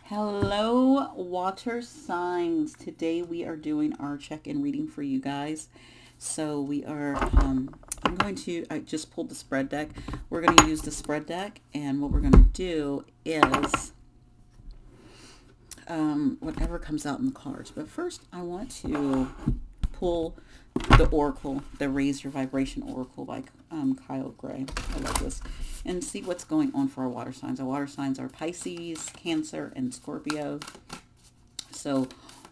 Hello, water signs. Today we are doing our check-in reading for you guys. So we are, I just pulled the spread deck. We're going to use the spread deck, and what we're going to do is whatever comes out in the cards. But first, I want to pull the Oracle, the Raise Your Vibration Oracle by Kyle Gray. I love this. And see what's going on for our water signs. Our water signs are Pisces, Cancer, and Scorpio. So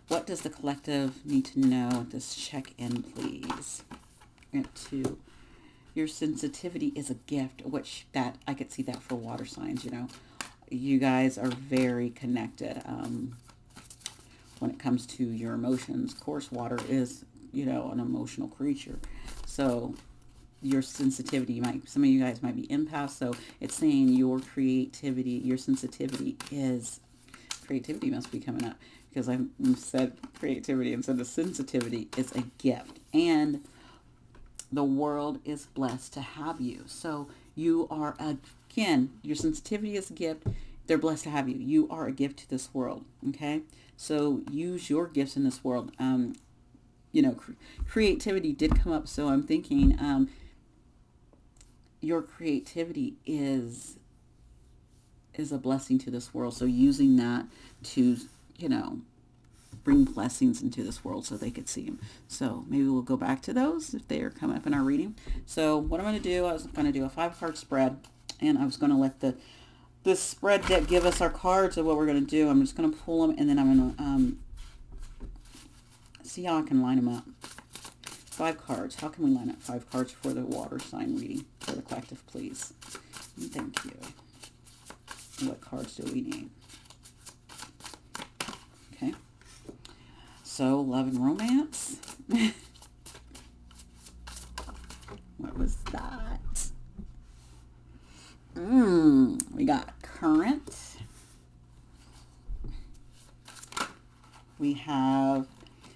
what does the collective need to know at this check-in, please? And two, your sensitivity is a gift, which that I could see that for water signs, You guys are very connected when it comes to your emotions. Of course, water is, an emotional creature. So your sensitivity some of you guys might be empaths, so it's saying your creativity, your sensitivity is, creativity must be coming up because I said creativity instead of sensitivity is a gift, and the world is blessed to have you. So you are, again, your sensitivity is a gift. They're blessed to have you. You are a gift to this world. Okay. So use your gifts in this world. Creativity did come up. So I'm thinking, your creativity is a blessing to this world. So using that to, bring blessings into this world so they could see them. So maybe we'll go back to those if they are coming up in our reading. So what I'm going to do, I was going to do a 5-card spread, and I was going to let this spread deck give us our cards of what we're going to do. I'm just going to pull them, and then I'm going to see how I can line them up. 5 cards. How can we line up 5 cards for the water sign reading for the collective, please? Thank you. What cards do we need? Okay. So, love and romance. What was that? We got current. We have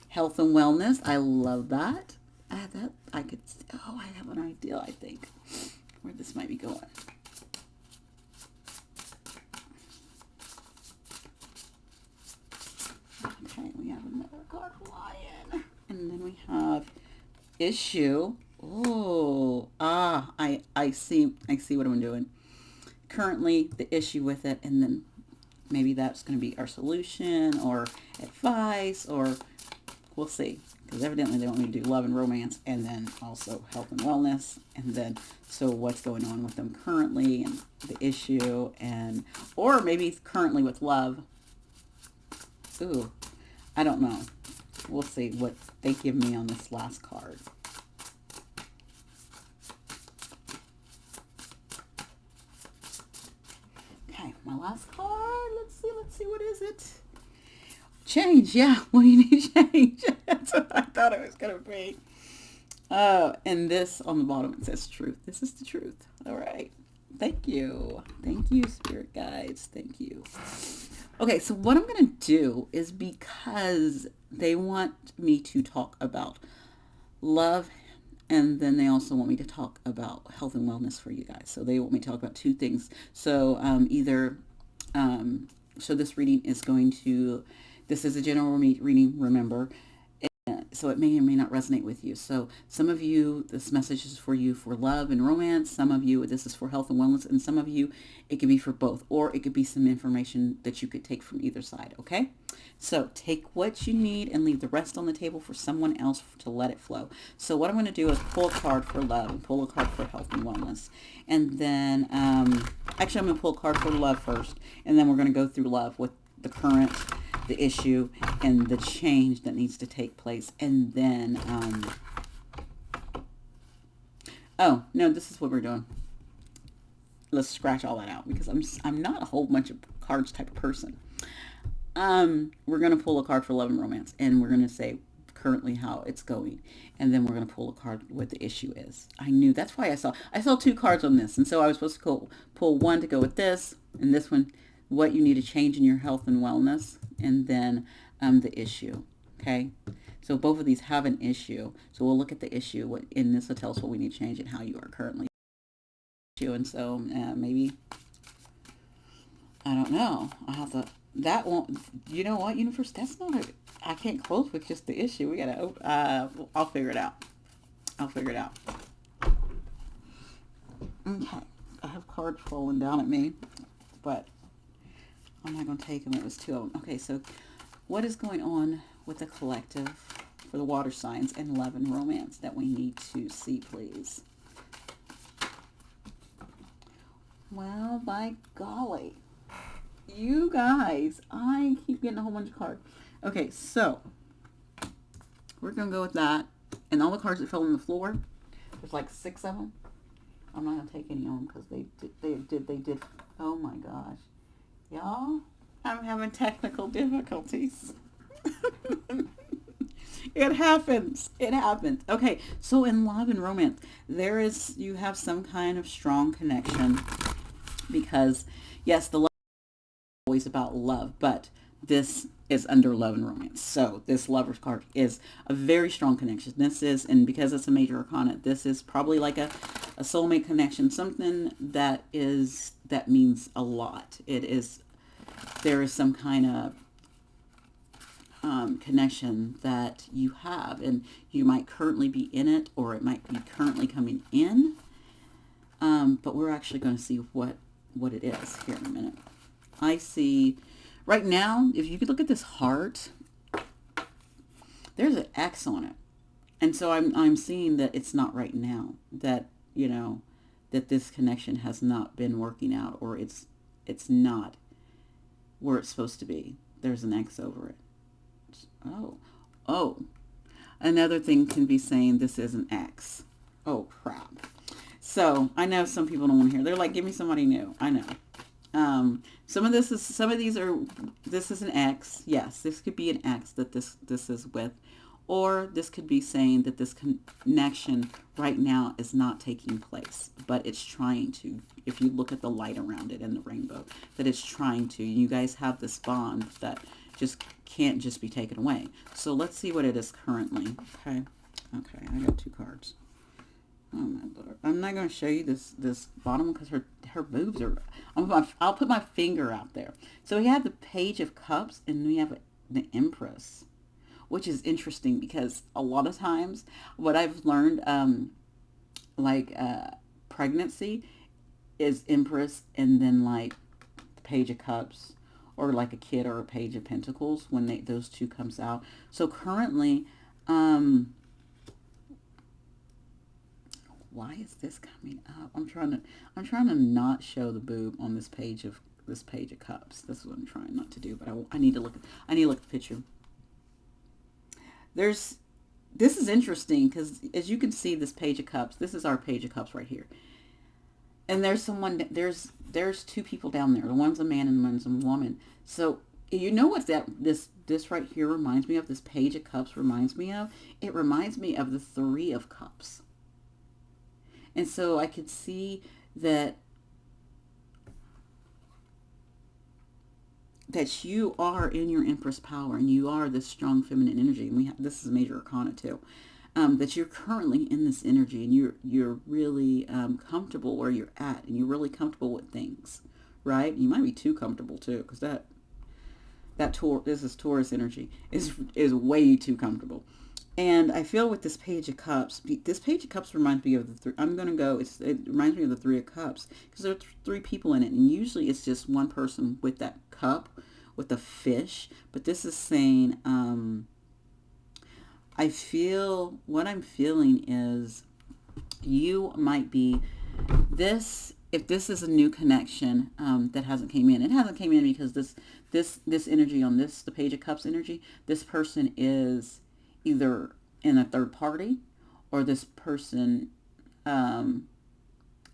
health and wellness. I love that. I have an idea, I think, where this might be going. Okay, we have another card flying. And then we have issue. Oh, I see what I'm doing. Currently, the issue with it, and then maybe that's going to be our solution or advice, or we'll see. Because evidently they want me to do love and romance, and then also health and wellness, and then so what's going on with them currently, and the issue, and or maybe currently with love. Ooh, I don't know. We'll see what they give me on this last card. Okay, my last card. Let's see, what is it? Change, yeah. What do you need change? That's what I thought it was going to be. And this on the bottom, it says truth. This is the truth. All right. Thank you. Thank you, spirit guides. Thank you. Okay, so what I'm going to do is, because they want me to talk about love, and then they also want me to talk about health and wellness for you guys. So they want me to talk about 2 things. So so this reading is this is a general reading, remember. So it may or may not resonate with you. So some of you, this message is for you for love and romance. Some of you, this is for health and wellness. And some of you, it could be for both. Or it could be some information that you could take from either side, okay? So take what you need and leave the rest on the table for someone else to let it flow. So what I'm going to do is pull a card for love and pull a card for health and wellness. And then, actually I'm going to pull a card for love first. And then we're going to go through love with the current, the issue, and the change that needs to take place. And then, oh, no, this is what we're doing. Let's scratch all that out, because I'm not a whole bunch of cards type of person. We're going to pull a card for love and romance, and we're going to say currently how it's going. And then we're going to pull a card what the issue is. I knew, that's why I saw 2 cards on this. And so I was supposed to pull one to go with this, and this one, what you need to change in your health and wellness, and then the issue. Okay, so both of these have an issue. So we'll look at the issue. What in this will tell us what we need to change and how you are currently. And so maybe I don't know. I have to. That won't. You know what, universe? That's not a. I can't close with just the issue. We gotta. I'll figure it out. I'll figure it out. Okay. I have cards falling down at me, but I'm not gonna take them. It was two of them. Okay. So, what is going on with the collective for the water signs and love and romance that we need to see, please? Well, by golly. You guys, I keep getting a whole bunch of cards. Okay, so we're going to go with that. And all the cards that fell on the floor, there's like 6 of them. I'm not going to take any of them because they did. Oh my gosh. Y'all, I'm having technical difficulties. It happens. It happens. Okay, so in love and romance, you have some kind of strong connection because, yes, the love is always about love, but this is under love and romance. So this lover's card is a very strong connection. This is, and because it's a major arcana, this is probably like a soulmate connection, something that means a lot. There is some kind of connection that you have, and you might currently be in it, or it might be currently coming in. But we're actually going to see what it is here in a minute. I see right now, if you could look at this heart, there's an X on it. And so I'm seeing that it's not right now, that, that this connection has not been working out, or it's not where it's supposed to be. There's an X over it. Oh. Another thing can be saying this is an X. Oh, crap. So I know some people don't want to hear. They're like, give me somebody new. I know. This is an X. Yes, this could be an X that this is with, or this could be saying that this connection right now is not taking place, but it's trying to. If you look at the light around it and the rainbow, that it's trying to. You guys have this bond that just can't just be taken away. So let's see what it is currently. Okay, I got 2 cards. Oh my Lord. I'm not going to show you this bottom one because her boobs are... I'll put my finger out there. So we have the Page of Cups and we have the Empress, which is interesting because a lot of times what I've learned, pregnancy is Empress, and then like the Page of Cups, or like a Kid or a Page of Pentacles when those two comes out. So currently, why is this coming up? I'm trying to not show the boob on this Page of Cups. This is what I'm trying not to do, but I need to look at the picture. This is interesting because as you can see, this Page of Cups, this is our Page of Cups right here. And there's 2 people down there. One's a man and one's a woman. So you know what this right here reminds me of? This Page of Cups reminds me of? It reminds me of the 3 of Cups. And so I could see that you are in your Empress power, and you are this strong feminine energy. And this is a major arcana too. That you're currently in this energy, and you're really comfortable where you're at, and you're really comfortable with things, right? You might be too comfortable too, because this is Taurus energy, is way too comfortable. And I feel with this Page of Cups, reminds me of the 3. It reminds me of the 3 of Cups because there are 3 people in it, and usually it's just one person with that cup, with the fish. But this is saying, what I'm feeling is you might be if this is a new connection that hasn't came in. It hasn't came in because this energy on the Page of Cups energy, this person is either in a third party, or this person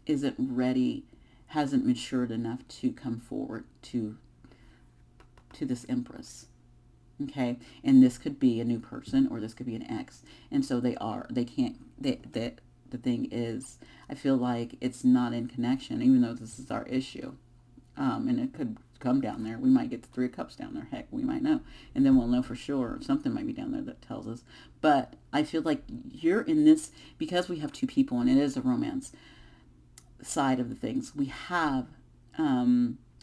isn't ready, hasn't matured enough to come forward to this Empress. Okay, and this could be a new person, or this could be an ex, and so the thing is, I feel like it's not in connection, even though this is our issue, and it could come down there. We might get the 3 of Cups down there. Heck, we might know, and then we'll know for sure. Something might be down there that tells us. But I feel like you're in this because we have 2 people, and it is a romance side of the things. We have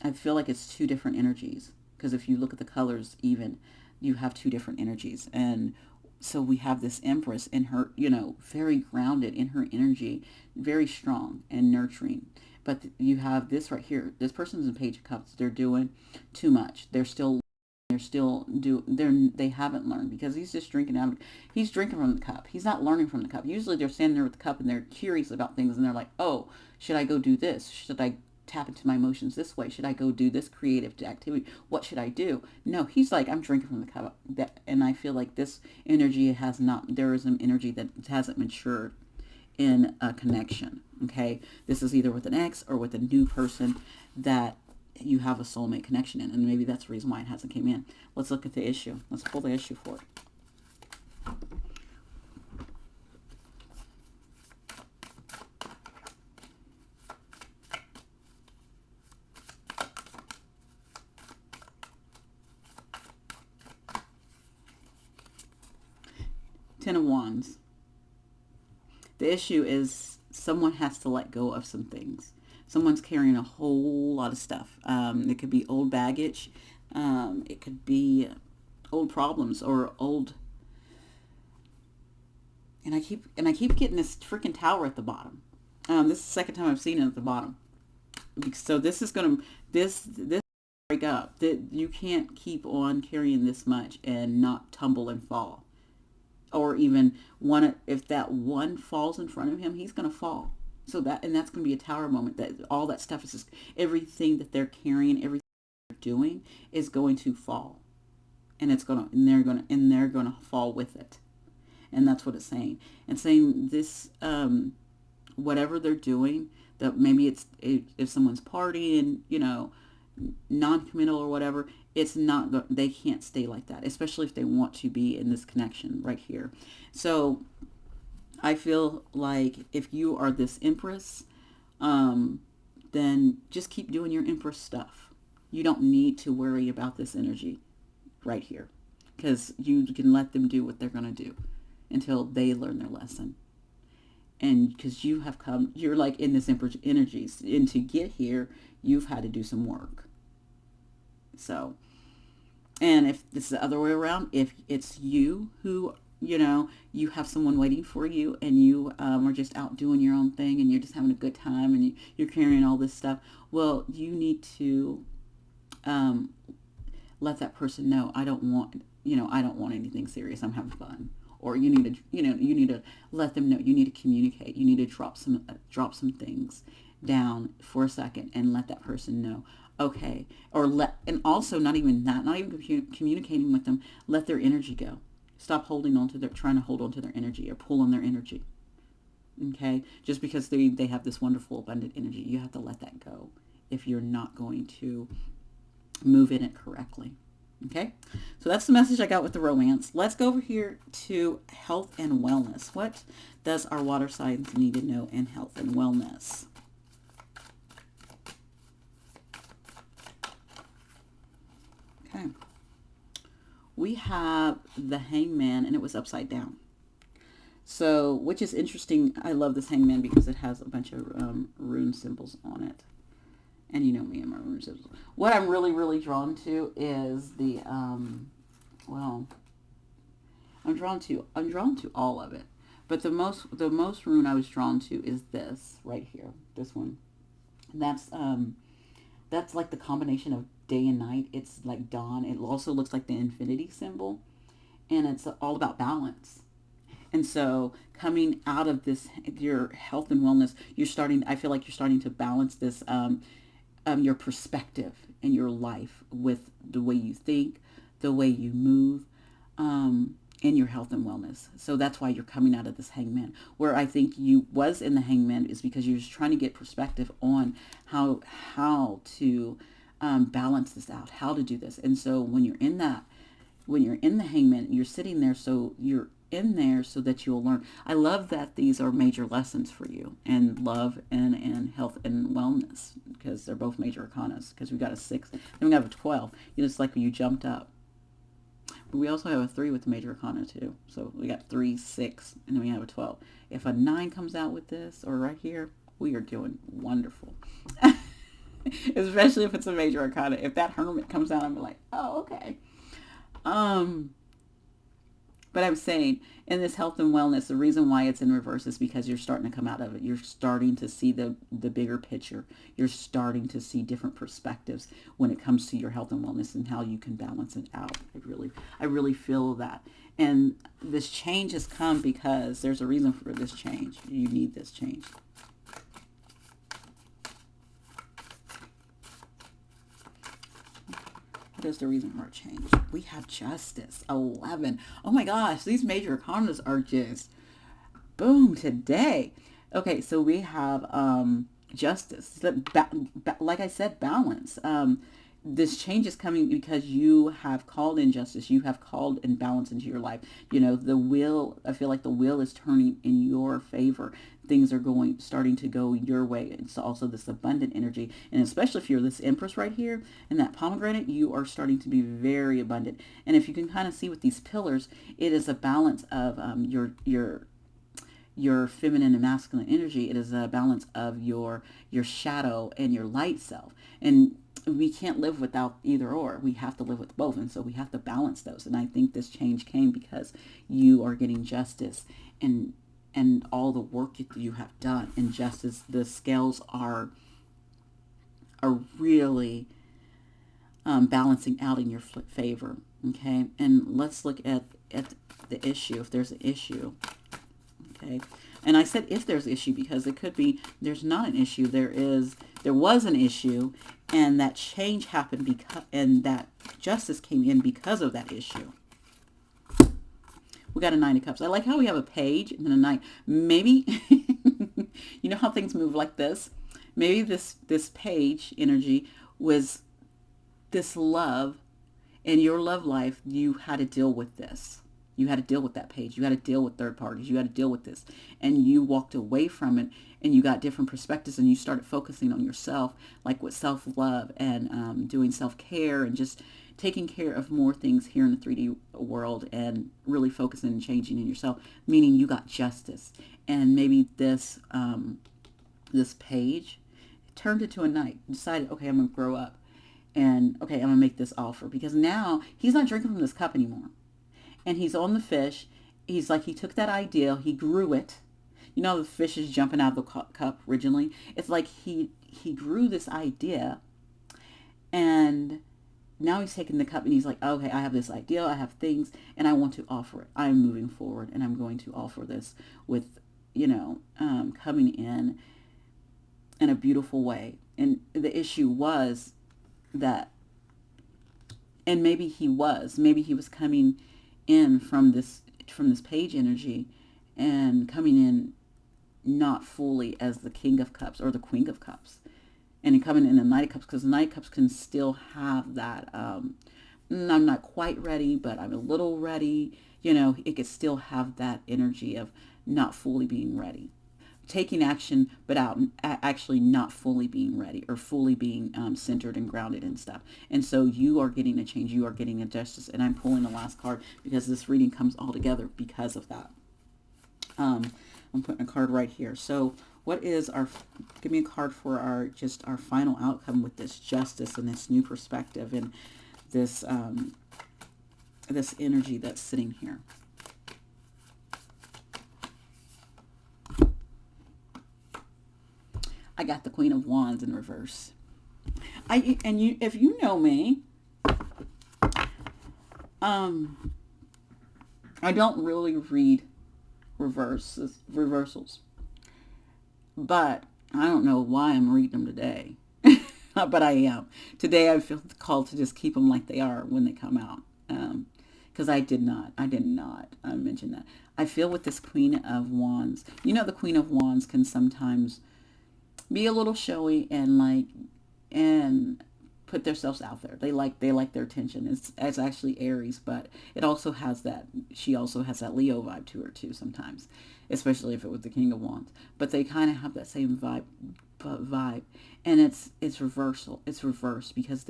I feel like it's two different energies, because if you look at the colors even, you have two different energies. And so we have this Empress in her, very grounded in her energy, very strong and nurturing. But you have this right here. This person's in Page of Cups. They're doing too much. They haven't learned, because he's just drinking out. He's drinking from the cup. He's not learning from the cup. Usually they're standing there with the cup and they're curious about things, and they're like, oh, should I go do this? Should I tap into my emotions this way? Should I go do this creative activity? What should I do? No, he's like, I'm drinking from the cup. And I feel like this energy there is an energy that hasn't matured in a connection. Okay, this is either with an ex or with a new person that you have a soulmate connection in, and maybe that's the reason why it hasn't came in. Let's look at the issue. Let's pull the issue for it. Ten of Wands. The issue is someone has to let go of some things. Someone's carrying a whole lot of stuff. It could be old baggage. It could be old problems or old. And I keep getting this freaking tower at the bottom. This is the second time I've seen it at the bottom. So this is gonna this break up. That you can't keep on carrying this much and not tumble and fall. Or even if that one falls in front of him, he's going to fall. That's going to be a tower moment, that all that stuff is just, everything that they're carrying, everything they're doing is going to fall. And they're going to fall with it. And that's what it's saying. And saying this, whatever they're doing, that maybe if someone's partying, non-committal or whatever, they can't stay like that, especially if they want to be in this connection right here. So I feel like if you are this Empress, then just keep doing your Empress stuff. You don't need to worry about this energy right here, because you can let them do what they're going to do until they learn their lesson. And because you're like in this Empress energy, and to get here, you've had to do some work. So, and if it's the other way around, if it's you who, you have someone waiting for you, and you are just out doing your own thing, and you're just having a good time, and you're carrying all this stuff, well, you need to let that person know, I don't want anything serious. I'm having fun. Or you need to let them know. You need to communicate. You need to drop some things down for a second and let that person know. Okay. And also not even communicating with them. Let their energy go. Stop trying to hold on to their energy or pull on their energy. Okay. Just because they have this wonderful, abundant energy, you have to let that go if you're not going to move in it correctly. Okay, so that's the message I got with the romance. Let's go over here to health and wellness. What does our water signs need to know in health and wellness? Okay, we have the Hangman, and it was upside down. So, which is interesting. I love this Hangman because it has a bunch of rune symbols on it. And you know me and my rune symbols. What I'm really, really drawn to is the, I'm drawn to all of it. But the most rune I was drawn to is this right here, this one. And that's like the combination of day and night. It's like dawn. It also looks like the infinity symbol, and it's all about balance. And so coming out of this, your health and wellness, I feel like you're starting to balance this, your perspective in your life with the way you think, the way you move, in your health and wellness. So that's why you're coming out of this Hangman. Where I think you was in the Hangman is because you're just trying to get perspective on how to balance this out, how to do this. And so when you're in the Hangman, you're sitting there, so you're in there so that you'll learn. I love that these are major lessons for you, and love and health and wellness, because they're both major arcanas, because we got a 6 and we have a 12. It's like when you jumped up. But we also have a 3 with the major arcana too. So we got 3, 6, and then we have a 12. If a 9 comes out with this, or right here, we are doing wonderful. Especially if it's a major arcana. If that hermit comes out, I'm like, oh, okay. Um, but I'm saying in this health and wellness, the reason why it's in reverse is because you're starting to come out of it. You're starting to see the bigger picture. You're starting to see different perspectives when it comes to your health and wellness and how you can balance it out. I really feel that. And this change has come because there's a reason for this change. You need this change. What is the reason for a change? We have justice. 11. Oh my gosh, these major economists are just boom today. Okay, so we have justice. Like I said, balance. This change is coming because you have called in justice. You have called in balance into your life. The wheel, I feel like the wheel is turning in your favor. Things are starting to go your way. It's also this abundant energy. And especially if you're this empress right here and that pomegranate, you are starting to be very abundant. And if you can kind of see with these pillars, it is a balance of your feminine and masculine energy. It is a balance of your shadow and your light self. And we can't live without either or. We have to live with both. And so we have to balance those. And I think this change came because you are getting justice and all the work that you have done in justice. The scales are really balancing out in your favor. Okay. And let's look at the issue. If there's an issue. Okay. And I said if there's an issue because it could be there's not an issue. There was an issue, and that change happened and that justice came in because of that issue. We got a 9 of cups. I like how we have a page and then a 9. Maybe you know how things move like this. Maybe this page energy was this love. In your love life, you had to deal with this. You had to deal with that page. You had to deal with third parties. You had to deal with this. And you walked away from it and you got different perspectives and you started focusing on yourself, like with self-love and doing self-care and just taking care of more things here in the 3D world and really focusing and changing in yourself, meaning you got justice. And maybe this page turned into a knight. Decided, okay, I'm going to grow up. And okay, I'm going to make this offer. Because now he's not drinking from this cup anymore. And he's on the fish. He's like, he took that idea, he grew it. You know, the fish is jumping out of the cup originally. It's like he grew this idea, and now he's taking the cup and he's like, okay, I have this idea, I have things, and I want to offer it. I'm moving forward, and I'm going to offer this with, coming in a beautiful way. And the issue was that, and maybe he was coming in from this page energy and coming in not fully as the King of Cups or the Queen of Cups, and coming in the Knight of Cups, because the Knight of Cups can still have that I'm not quite ready, but I'm a little ready. It could still have that energy of not fully being ready, taking action but actually not fully being ready or fully being centered and grounded and stuff. And so you are getting a change, you are getting a justice. And I'm pulling the last card because this reading comes all together because of that. I'm putting a card right here. So what is give me a card for our final outcome with this justice and this new perspective and this this energy that's sitting here. I got the Queen of Wands in reverse. If you know me, I don't really read reversals, but I don't know why I'm reading them today, but I am. Today I feel called to just keep them like they are when they come out, because I did not mention that. I feel with this Queen of Wands, the Queen of Wands can sometimes be a little showy and put themselves out there. They like their attention. It's actually Aries, but it also has that. She also has that Leo vibe to her too sometimes, especially if it was the King of Wands. But they kind of have that same vibe, and it's reversal. It's reversed because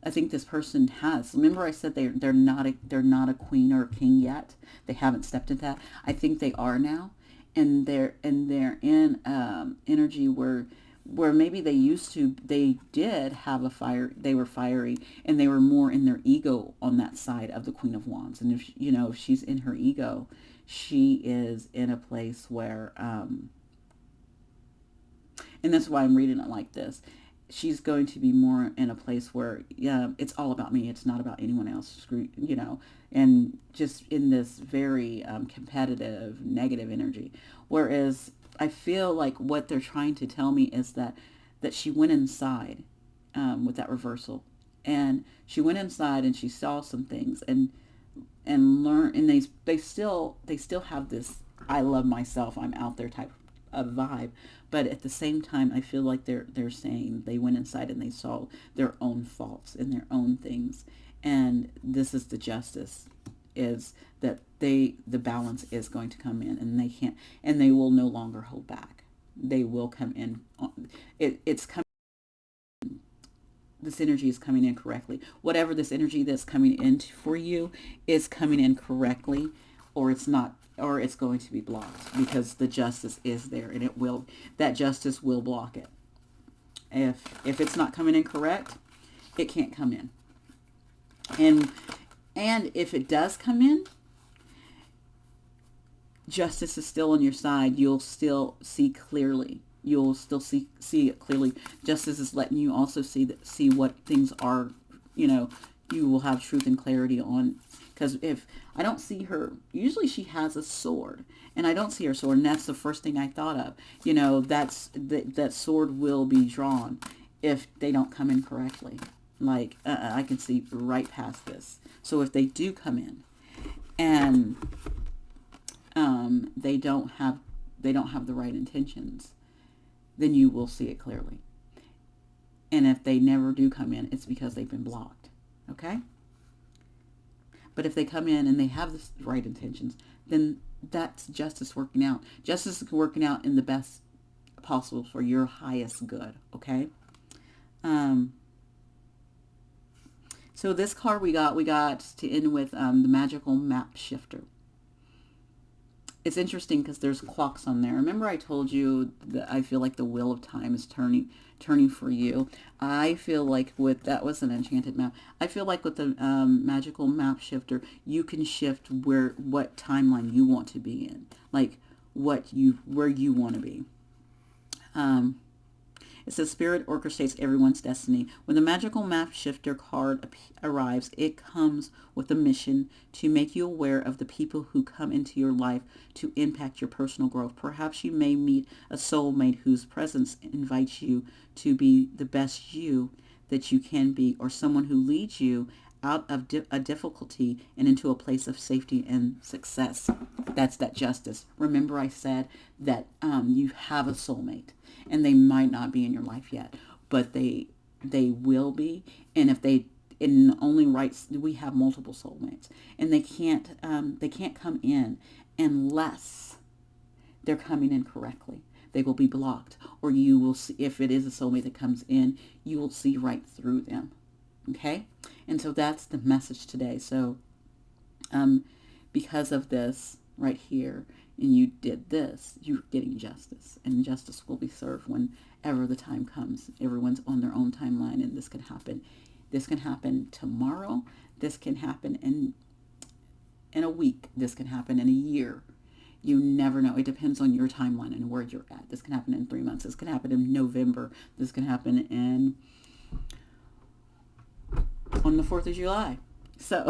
I think this person has. Remember, I said they're not a queen or a king yet. They haven't stepped into that. I think they are now. And they're in energy where where maybe they did have a fire, they were fiery, and they were more in their ego on that side of the Queen of Wands. And if, if she's in her ego, she is in a place where, and that's why I'm reading it like this. She's going to be more in a place where, yeah, it's all about me. It's not about anyone else. And just in this very competitive, negative energy. Whereas I feel like what they're trying to tell me is that she went inside with that reversal, and she went inside and she saw some things and learn, and they still have this I love myself, I'm out there type of vibe. But at the same time, I feel like they're saying they went inside and they saw their own faults and their own things. And this is the justice, is that the balance is going to come in, and they will no longer hold back. They will come in. It's coming. This energy is coming in correctly. Whatever this energy that's coming in for you is coming in correctly, or it's not, or it's going to be blocked, because the justice is there, and that justice will block it. If it's not coming in correct, it can't come in. And if it does come in, justice is still on your side. You'll still see clearly. You'll still see it clearly. Justice is letting you also see what things are, you will have truth and clarity on. Because if I don't see her, usually she has a sword, and I don't see her sword, and that's the first thing I thought of. That sword will be drawn if they don't come in correctly. Like, I can see right past this. So if they do come in and they don't have the right intentions, then you will see it clearly. And if they never do come in, it's because they've been blocked. Okay? But if they come in and they have the right intentions, then that's justice working out. Justice is working out in the best possible for your highest good. Okay? So this card we got to end with the magical map shifter. It's interesting because there's clocks on there. Remember I told you that I feel like the wheel of time is turning for you. I feel like that was an enchanted map. I feel like with the magical map shifter, you can shift what timeline you want to be in, like where you want to be. It says spirit orchestrates everyone's destiny. When the magical map shifter card arrives, it comes with a mission to make you aware of the people who come into your life to impact your personal growth. Perhaps you may meet a soulmate whose presence invites you to be the best you that you can be, or someone who leads you out of a difficulty and into a place of safety and success. That's that justice. Remember I said that you have a soulmate, and they might not be in your life yet, but they will be. And if they, in only rights, we have multiple soulmates, and they can't come in unless they're coming in correctly. They will be blocked, or you will see, if it is a soulmate that comes in, you will see right through them. Okay? And so that's the message today. So because of this right here, and you did this, you're getting justice. And justice will be served whenever the time comes. Everyone's on their own timeline, and this can happen. This can happen tomorrow. This can happen in a week. This can happen in a year. You never know. It depends on your timeline and where you're at. This can happen in 3 months. This can happen in November. This can happen on the 4th of July. So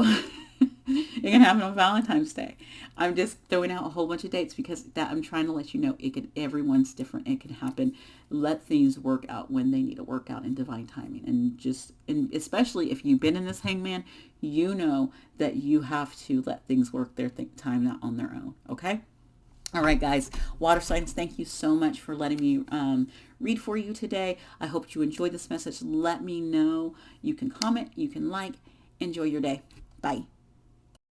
it can happen on Valentine's Day. I'm just throwing out a whole bunch of dates because I'm trying to let you know everyone's different. It can happen. Let things work out when they need to work out in divine timing. And especially if you've been in this hangman, you know that you have to let things work their time out on their own. Okay? All right, guys, water signs, thank you so much for letting me read for you today. I hope you enjoyed this message. Let me know. You can comment, you can like. Enjoy your day. Bye.